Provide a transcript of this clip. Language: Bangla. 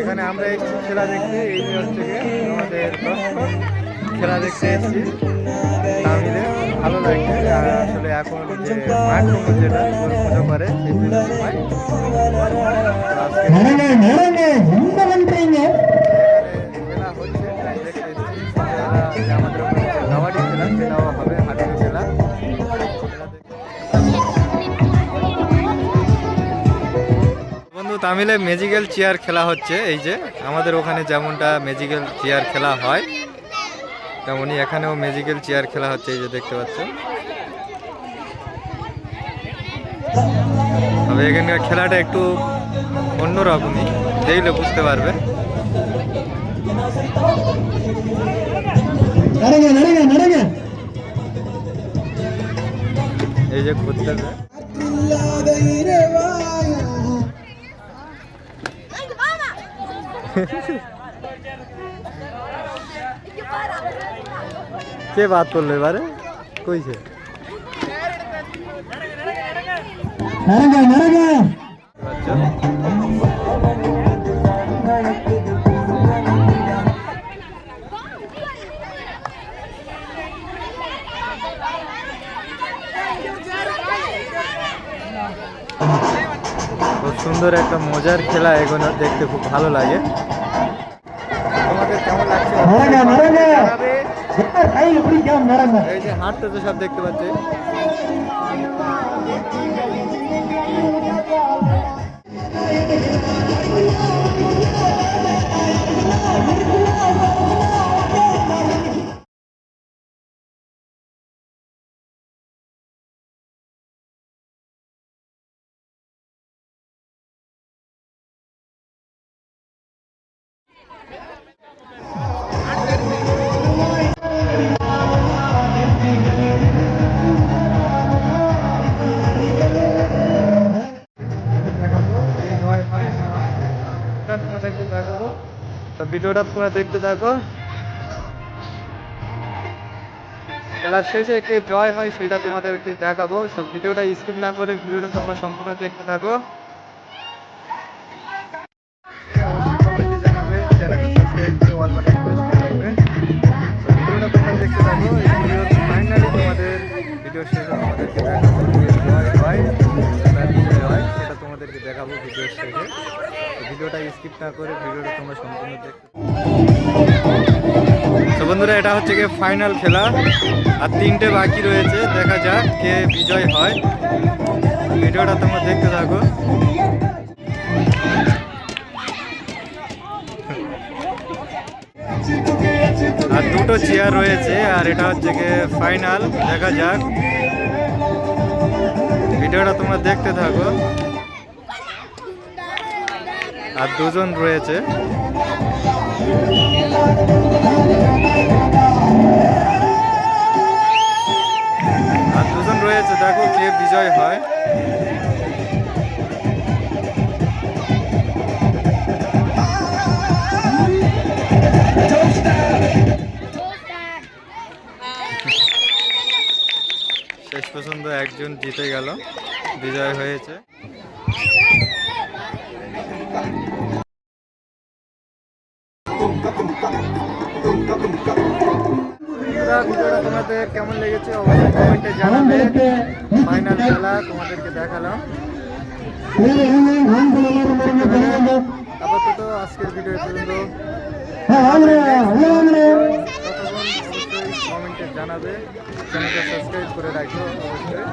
এখানে আমরা এসেছি খেলা দেখতে। এই যে হচ্ছে গিয়ে আমাদের দর্শক খেলা দেখতে এসেছি তামিলে। ভালো লাগছে। আর আসলে এখন যে মাঠ যেটা পুজো করে সেই পুজোর সময় আজকে এখানে খেলা হচ্ছে তাই দেখতে এসেছি। সন্ধ্যাবেলা যে আমাদের ওখানে যে কাবাডি খেলা সেটাও হবে, হাডুডু খেলা। বন্ধু তামিলে ম্যাজিক্যাল চেয়ার খেলা হচ্ছে। এই যে আমাদের ওখানে যেমনটা ম্যাজিক্যাল চেয়ার খেলা হয় তেমনই এখানেও ম্যাজিক্যাল চেয়ার খেলা হচ্ছে। এই যে দেখতে পাচ্ছ। তবে এখানকার খেলাটা একটু অন্যরকমই, দেখলে বুঝতে পারবে। এই যে ঘুরতে কে বাদ করলো এবারে কইছে খুব সুন্দর একটা মজার খেলা, এগুলো দেখতে খুব ভালো লাগে। তোমাদের কেমন লাগছে এই যে হাঁটতে তো সব দেখতে পাচ্ছি। তো ভিডিওটা তোমরা দেখতে থাকো। খেলার শেষে একটি জয় হয় সেটা তোমাদেরকে দেখাবো। সব ভিডিওটা স্কিপ না করে ভিডিওটা তোমরা সম্পূর্ণ দেখতে থাকো। জানাবে ভিডিওটা তোমরা দেখতে থাকো। ভিডিওর ফাইনালি তোমাদের ভিডিও শেষে তোমাদেরকে দেখাবো জয় হয় বিজয় হয় সেটা তোমাদেরকে দেখাবো ভিডিওর শেষে। ভিডিওটা স্কিপ না করে ভিডিওটা তোমরা সম্পূর্ণ দেখতে। তো বন্ধুরা এটা হচ্ছে গিয়ে ফাইনাল খেলা, আর 3টে বাকি রয়েছে। দেখা যাক কে বিজয় হয়। ভিডিওটা তোমরা দেখতে থাকো। আর 2টো চেয়ার রয়েছে, আর এটা হচ্ছে গিয়ে ফাইনাল। দেখা যাক, ভিডিওটা তোমরা দেখতে থাকো। আর 2জন রয়েছে। দেখো কে বিজয় হয়। শেষ পর্যন্ত একজন জিতে গেল, বিজয় হয়েছে। ভিডিওটা তোমাদের কেমন লেগেছে অবশ্যই কমেন্টে জানাবে। ফাইনাল খেলা তোমাদেরকে দেখালাম। আপাতত আজকের ভিডিও পর্যন্ত। কমেন্টে জানাবে, চ্যানেলটা সাবস্ক্রাইব করে রাখো অবশ্যই।